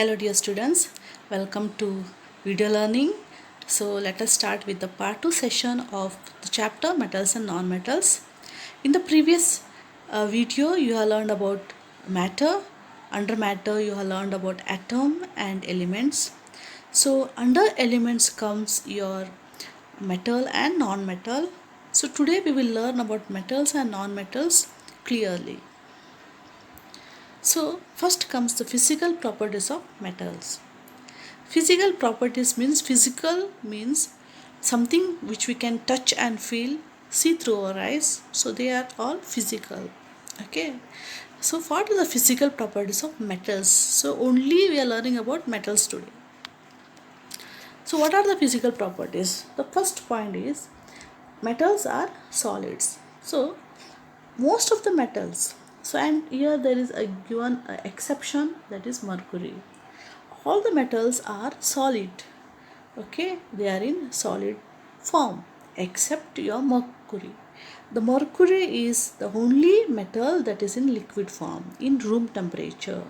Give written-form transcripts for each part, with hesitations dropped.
Hello dear students, welcome to video learning. So let us start with the part 2 session of the chapter metals and non-metals. In the previous video you have learned about matter. Under matter you have learned about atom and elements. So under elements comes your metal and non-metal. So today we will learn about metals and non-metals clearly. So first comes the physical properties of metals. Physical properties means something which we can touch and feel, see through our eyes. So they are all physical. Okay. So what are the physical properties of metals? So only we are learning about metals today. So what are the physical properties? The first point is metals are solids. So most of the metals. So and here there is a given exception, that is mercury. All the metals are solid. Okay, they are in solid form except your mercury. The mercury is the only metal that is in liquid form in room temperature.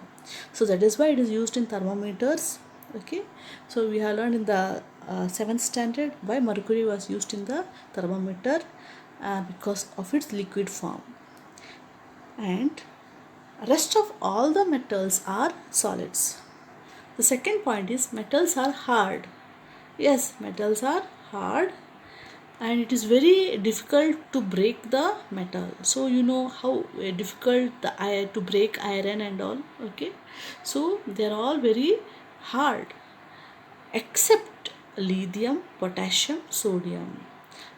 So that is why it is used in thermometers. Okay, so we have learned in the 7th standard why mercury was used in the thermometer because of its liquid form. And rest of all the metals are solids. The second point is metals are hard. Yes, metals are hard and it is very difficult to break the metal. So you know how difficult to break iron and all. Okay, so they are all very hard except lithium, potassium, sodium.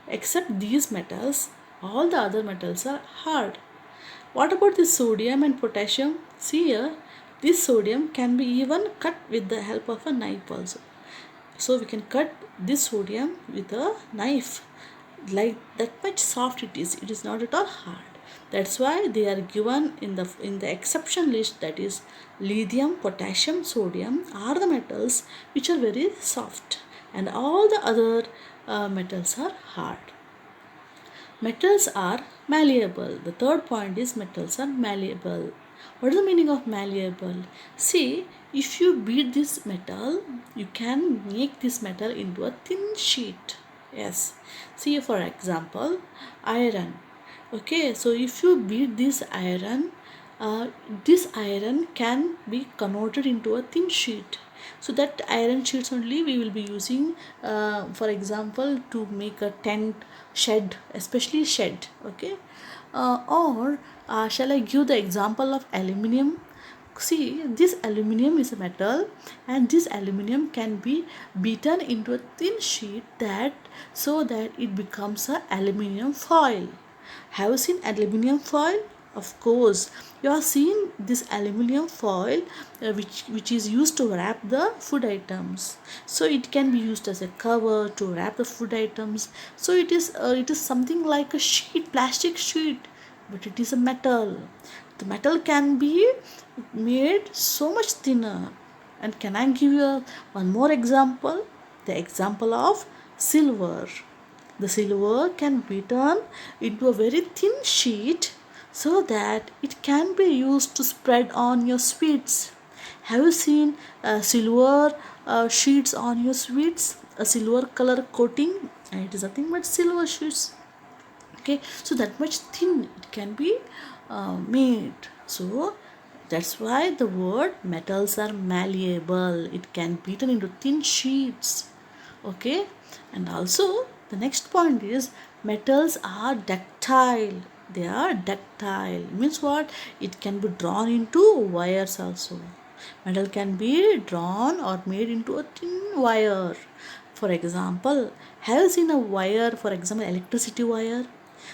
Except these metals, all the other metals are hard. What about the sodium and potassium? See here, this sodium can be even cut with the help of a knife also. So we can cut this sodium with a knife. Like that much soft it is not at all hard. That's why they are given in the exception list, that is lithium, potassium, sodium are the metals which are very soft and all the other metals are hard. Metals are malleable. The third point is metals are malleable. What is the meaning of malleable? See, if you beat this metal, you can make this metal into a thin sheet. Yes. See, for example, iron. Okay, so if you beat this iron can be converted into a thin sheet. So that iron sheets only we will be using, for example, to make a tent, shed, especially shed. Okay, or shall I give the example of aluminium? See, this aluminium is a metal and this aluminium can be beaten into a thin sheet that so that it becomes a aluminium foil. Have you seen aluminium foil? Of course, you have seen this aluminium foil which is used to wrap the food items. So it can be used as a cover to wrap the food items. So it is something like a sheet, plastic sheet, but it is a metal. The metal can be made so much thinner. And can I give you one more example? The example of silver. The silver can be turned into a very thin sheet so that it can be used to spread on your sweets. Have you seen silver sheets on your sweets? A silver color coating, and it is nothing but silver sheets. Okay, so that much thin it can be made. So that's why the word metals are malleable. It can be beaten into thin sheets. Okay, and also the next point is metals are ductile. They are ductile means what? It can be drawn into wires also. Metal can be drawn or made into a thin wire. For example, have you seen a wire, for example electricity wire?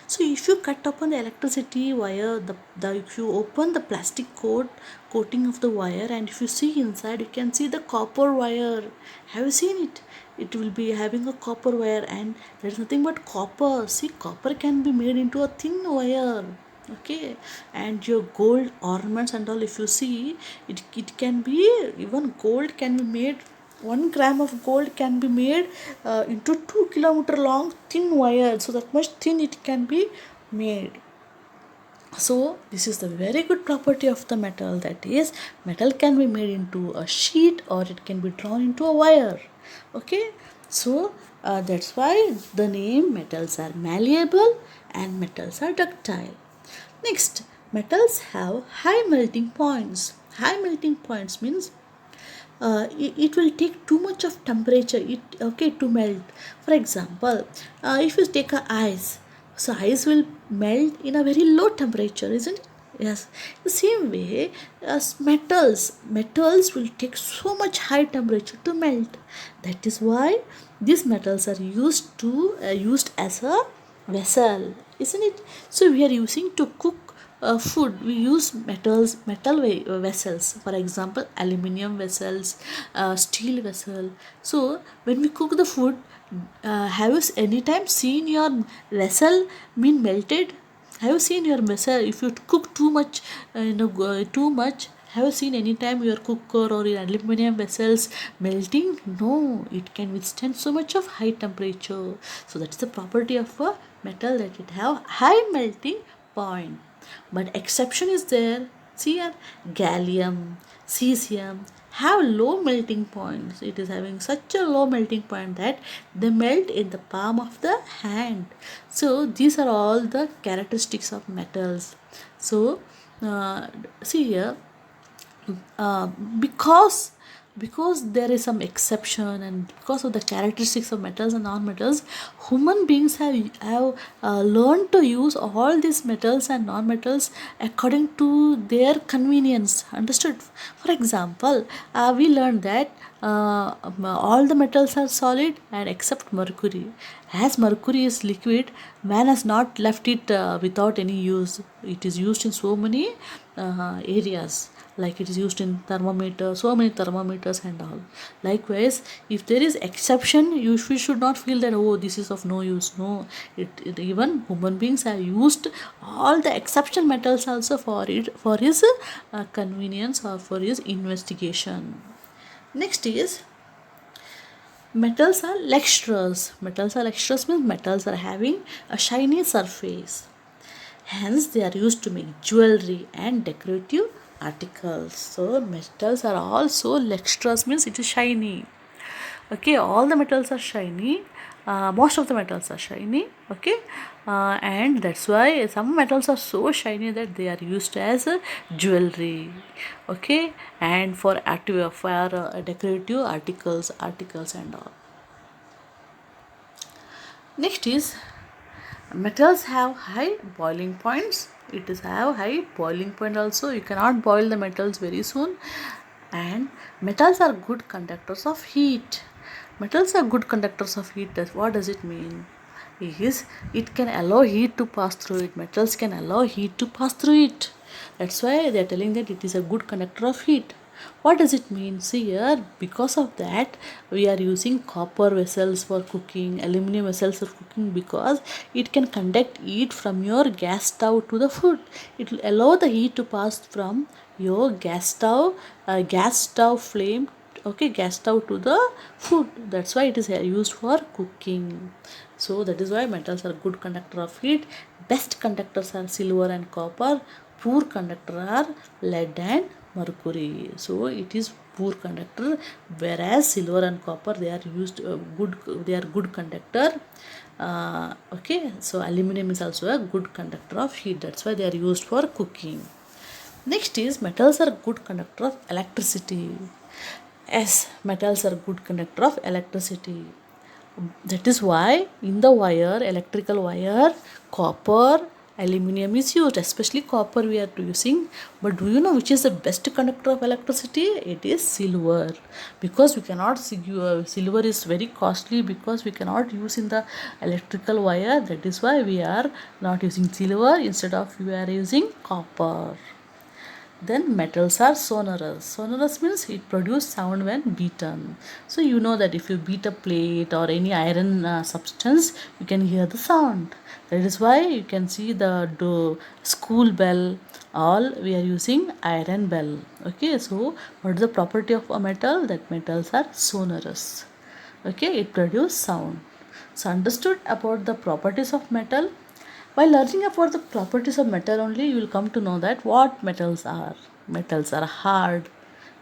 So if you cut upon the electricity wire, if you open the plastic coating of the wire, and if you see inside, you can see the copper wire. Have you seen it? It will be having a copper wire, and there is nothing but copper. See, copper can be made into a thin wire. Okay, and your gold ornaments and all, if you see, it can be, even gold can be made, 1 gram of gold can be made into 2 kilometer long thin wire. So that much thin it can be made. So this is the very good property of the metal, that is metal can be made into a sheet or it can be drawn into a wire. Okay, so that's why the name metals are malleable and metals are ductile. Next, metals have high melting points. High melting points means it will take too much of temperature to melt. For example, if you take a ice, so ice will melt in a very low temperature, isn't it? Yes. The same way as metals will take so much high temperature to melt. That is why these metals are used as a vessel, isn't it? So we are using to cook food. We use vessels, for example aluminium vessels, steel vessel. So when we cook the food, have you anytime seen your vessel been melted? Have you seen your vessel, if you cook too much, too much, have you seen any time your cooker or your aluminum vessels melting? No, it can withstand so much of high temperature. So that's the property of a metal, that it have high melting point. But exception is there. See here, gallium, cesium have low melting points. It is having such a low melting point that they melt in the palm of the hand. So these are all the characteristics of metals. So see here, uh, because there is some exception, and because of the characteristics of metals and non-metals, human beings have learned to use all these metals and non-metals according to their convenience. Understood? For example, we learned that all the metals are solid and except mercury. As mercury is liquid, man has not left it without any use. It is used in so many areas, like it is used in thermometer, so many thermometers and all. Likewise, if there is exception, we should not feel that, oh, this is of no use. No, it even human beings have used all the exception metals also for his convenience or for his investigation. Next is metals are lustrous. Metals are lustrous means metals are having a shiny surface. Hence, they are used to make jewelry and decorative articles. So, metals are also lustrous means it is shiny. Okay, all the metals are shiny. Most of the metals are shiny. Okay, and that's why some metals are so shiny that they are used as jewelry. Okay, and for decorative articles and all. Next is metals have high boiling points. It is have high boiling point also. You cannot boil the metals very soon. And metals are good conductors of heat. Metals are good conductors of heat. What does it mean? Is it can allow heat to pass through it. Metals can allow heat to pass through it. That's why they are telling that it is a good conductor of heat. What does it mean? See here, because of that, we are using copper vessels for cooking, aluminum vessels for cooking, because it can conduct heat from your gas stove to the food. It will allow the heat to pass from your gas stove flame, okay, gas stove to the food. That's why it is used for cooking. So that is why metals are good conductor of heat. Best conductors are silver and copper. Poor conductor are lead and mercury. So it is poor conductor, whereas silver and copper, they are used they are good conductor. Okay, so aluminum is also a good conductor of heat. That's why they are used for cooking. Next is metals are good conductor of electricity. Yes, metals are good conductor of electricity. That is why in the wire, electrical wire, copper, aluminum is used. Especially copper we are using. But do you know which is the best conductor of electricity? It is silver. Because we cannot silver is very costly, because we cannot use in the electrical wire. That is why we are not using silver. Instead of we are using copper. Then metals are sonorous. Sonorous means it produces sound when beaten. So you know that if you beat a plate or any iron substance, you can hear the sound. That is why you can see the school bell. All we are using iron bell. Okay, so what is the property of a metal? That metals are sonorous. Okay, it produces sound. So understood about the properties of metal. By learning about the properties of metal only, you will come to know that what metals are. Metals are hard,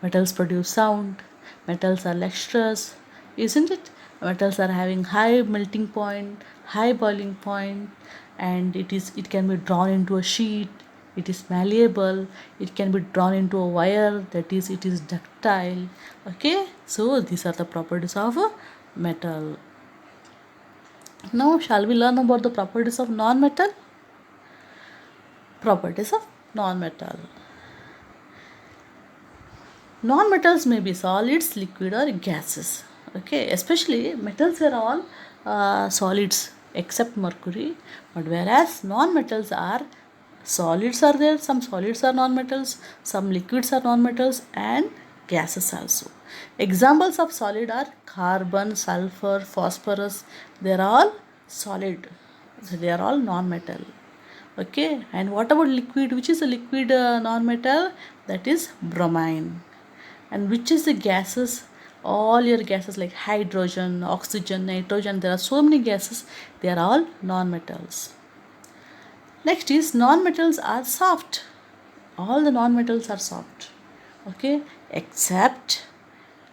metals produce sound, metals are lustrous, isn't it? Metals are having high melting point, high boiling point, and it can be drawn into a sheet. It is malleable. It can be drawn into a wire. That is, it is ductile. Okay, so these are the properties of a metal. Now, shall we learn about the properties of non-metal? Properties of non-metal. Non-metals may be solids, liquid or gases. Okay, especially metals are all solids except mercury, but whereas non-metals are solids are there, some solids are non-metals, some liquids are non-metals and gases also. Examples of solid are carbon, sulfur, phosphorus. They are all solid. So they are all non-metal. Okay, and what about liquid? Which is a liquid non-metal? That is bromine. And which is the gases? All your gases like hydrogen, oxygen, nitrogen, there are so many gases, they are all non-metals. Next is non-metals are soft. All the non-metals are soft. Okay, except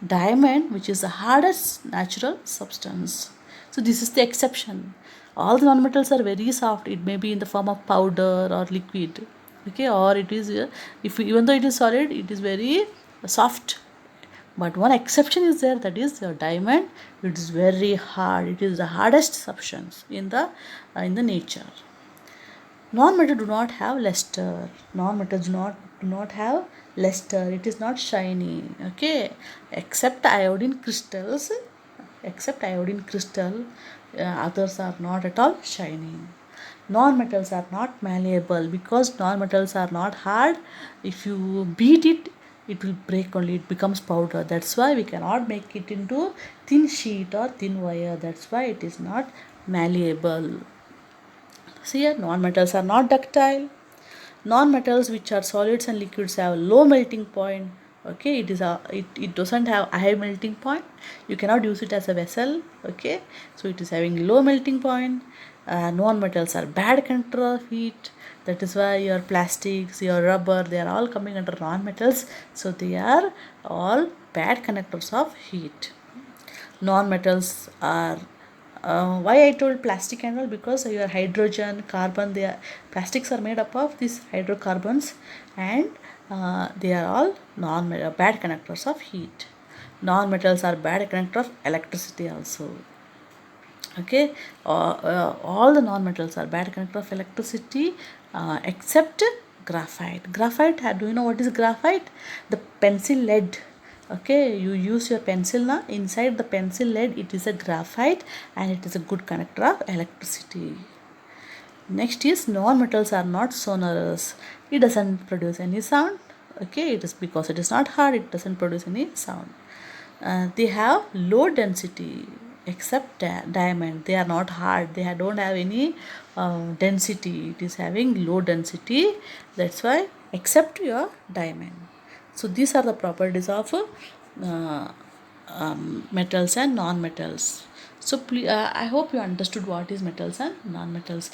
diamond, which is the hardest natural substance. So this is the exception. All the non-metals are very soft. It may be in the form of powder or liquid. Okay, or it is if even though it is solid, it is very soft. But one exception is there, that is your diamond. It is very hard. It is the hardest substance in the nature. Non-metal do not have luster. Non-metals do not have luster. It is not shiny. Okay, except iodine crystals. Except iodine crystal, others are not at all shiny. Non-metals are not malleable because non-metals are not hard. If you beat it, it will break only. It becomes powder. That's why we cannot make it into thin sheet or thin wire. That's why it is not malleable. See here, non-metals are not ductile. Non-metals which are solids and liquids have low melting point. Okay, it doesn't have a high melting point. You cannot use it as a vessel. Okay, so it is having low melting point. Non-metals are bad conductor of heat. That is why your plastics, your rubber, they are all coming under non-metals. So they are all bad conductors of heat. Non-metals are why I told plastic and all, because your hydrogen, carbon, plastics are made up of these hydrocarbons, and they are all bad conductors of heat. Non-metals are bad conductor of electricity also. Okay, all the non-metals are bad conductor of electricity except graphite. Do you know what is graphite? The pencil lead. Okay, you use your pencil now. Inside the pencil lead, it is a graphite and it is a good conductor of electricity. Next is non-metals are not sonorous. It doesn't produce any sound. Okay, it is because it is not hard. It doesn't produce any sound. They have low density except diamond. They are not hard. They don't have any density. It is having low density. That's why except your diamond. So these are the properties of metals and non-metals. So I hope you understood what is metals and non-metals.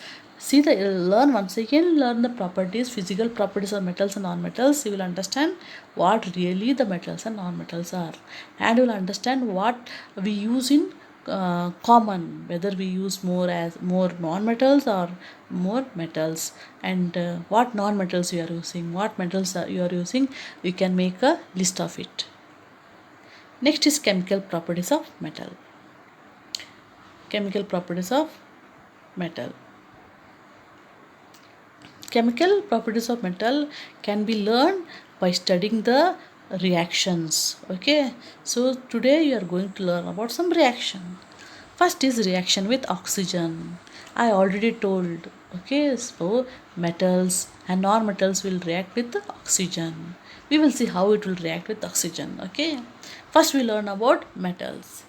Learn the properties, physical properties of metals and non-metals. You will understand what really the metals and non-metals are, and you will understand what we use in common, whether we use more non-metals or more metals, and what non-metals you are using, what metals you are using. You can make a list of it. Next is chemical properties of metal. Chemical properties of metal. Chemical properties of metal can be learned by studying the reactions. Okay, so today you are going to learn about some reaction. First is reaction with oxygen. I already told. Okay, so metals and non-metals will react with oxygen. We will see how it will react with oxygen. Okay, first we learn about metals.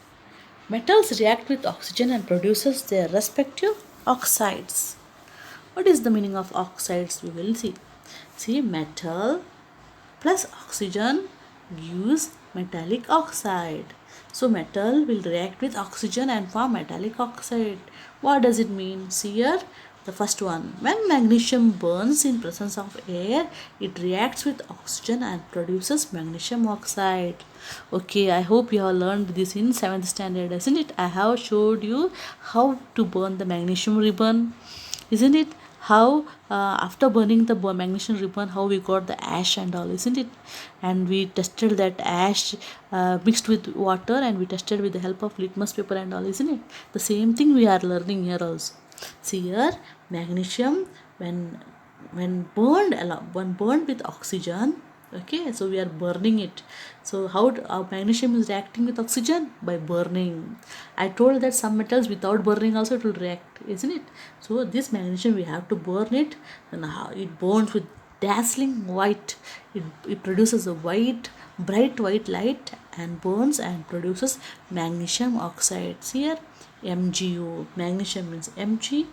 Metals react with oxygen and produces their respective oxides. What is the meaning of oxides? We will see. See, metal plus oxygen gives metallic oxide. So metal will react with oxygen and form metallic oxide. What does it mean? See here, The first one, when magnesium burns in presence of air, it reacts with oxygen and produces magnesium oxide. Okay, I hope you have learned this in 7th standard, isn't it? I have showed you how to burn the magnesium ribbon, isn't it? How after burning the magnesium ribbon, how we got the ash and all, isn't it? And we tested that ash mixed with water, and we tested with the help of litmus paper and all, isn't it? The same thing we are learning here also. See here, magnesium when burned with oxygen. Okay, so we are burning it. So how our magnesium is reacting with oxygen? By burning. I told that some metals without burning also it will react, isn't it? So this magnesium we have to burn it, and how it burns with dazzling white. It produces a bright white light and burns and produces magnesium oxide. See here, MgO. Magnesium means Mg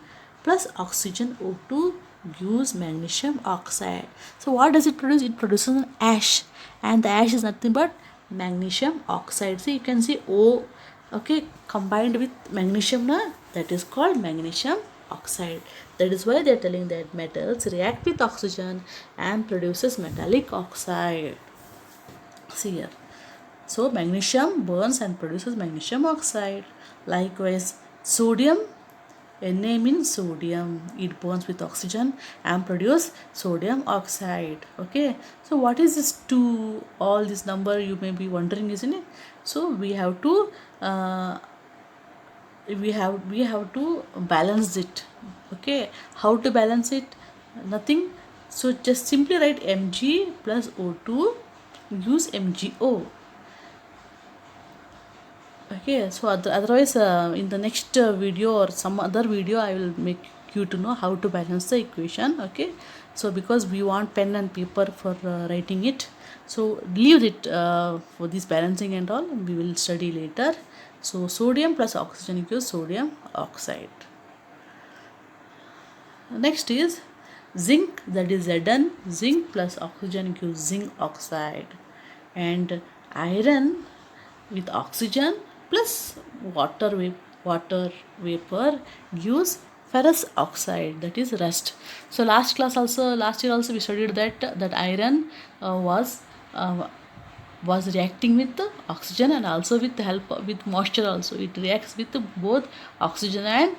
plus oxygen O2 gives magnesium oxide. So what does it produce? It produces an ash, and the ash is nothing but magnesium oxide. So you can see O, okay, combined with magnesium na, that is called magnesium oxide. That is why they are telling that metals react with oxygen and produces metallic oxide. See here. So magnesium burns and produces magnesium oxide. Likewise, sodium, Na means sodium. It burns with oxygen and produce sodium oxide. Okay. So what is this 2? All this number you may be wondering, isn't it? So we have to balance it. Okay. How to balance it? Nothing. So just simply write Mg plus O2 gives MgO. Okay, so otherwise in the next video or some other video I will make you to know how to balance the equation. Okay, so because we want pen and paper for writing it, so leave it for this balancing and all, we will study later. So sodium plus oxygen equals sodium oxide. Next is zinc, that is Zn. Zinc plus oxygen equals zinc oxide. And iron with oxygen plus water vapor gives ferrous oxide, that is rust. So last year also we studied that iron was reacting with the oxygen and also with the help with moisture also. It reacts with both oxygen and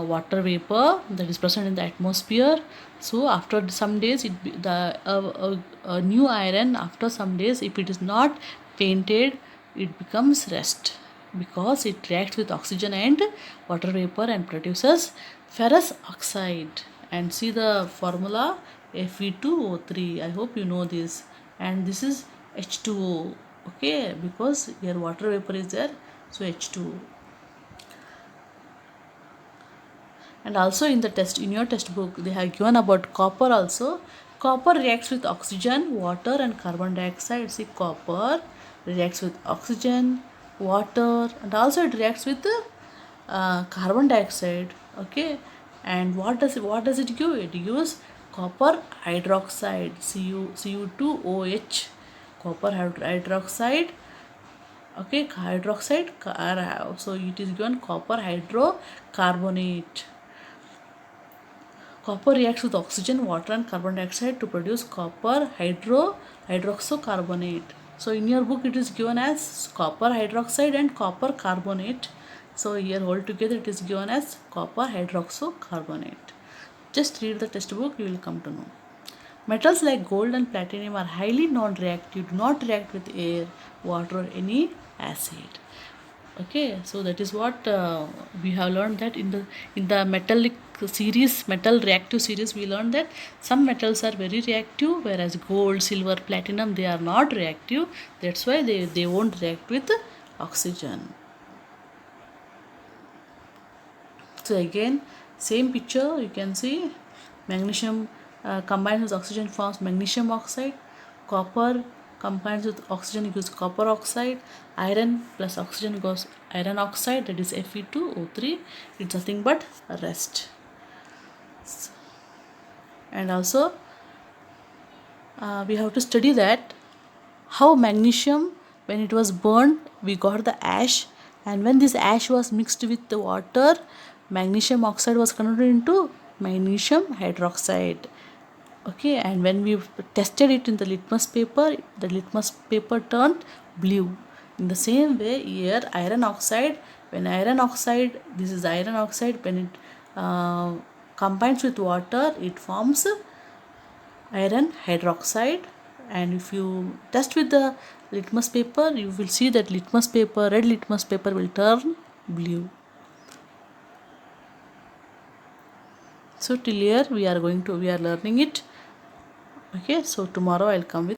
water vapor that is present in the atmosphere. So after some days a new iron, after some days, if it is not painted, it becomes rust because it reacts with oxygen and water vapor and produces ferrous oxide. And see the formula, Fe2O3. I hope you know this. And this is H2O. Okay, because here water vapor is there, so H2O. And also in your textbook they have given about copper also. Copper reacts with oxygen, water and carbon dioxide. See, copper reacts with oxygen, water, and also it reacts with carbon dioxide. Okay, and what does it give? It gives copper hydroxide, Cu2OH, copper hydroxide. Okay, hydroxide, so it is given copper hydrocarbonate. Copper reacts with oxygen, water and carbon dioxide to produce copper hydroxocarbonate. So in your book it is given as copper hydroxide and copper carbonate. So here altogether it is given as copper hydroxocarbonate. Just read the textbook, you will come to know. Metals like gold and platinum are highly non-reactive, do not react with air, water or any acid. Okay, so that is what we have learned, that in the metal reactive series we learned that some metals are very reactive, whereas gold, silver, platinum, they are not reactive. That's why they won't react with oxygen. So again, same picture, you can see magnesium combines with oxygen forms magnesium oxide. Copper combines with oxygen gives copper oxide. Iron plus oxygen goes iron oxide, that is Fe2O3. It's nothing but rust. And also we have to study that how magnesium, when it was burned, we got the ash, and when this ash was mixed with the water, magnesium oxide was converted into magnesium hydroxide. Okay, and when we tested it in the litmus paper, the litmus paper turned blue. In the same way, here iron oxide, when iron oxide, this is iron oxide, when it combines with water, it forms iron hydroxide. And if you test with the litmus paper, you will see that litmus paper, red litmus paper will turn blue. So till here we are learning it. Okay, so tomorrow I'll come with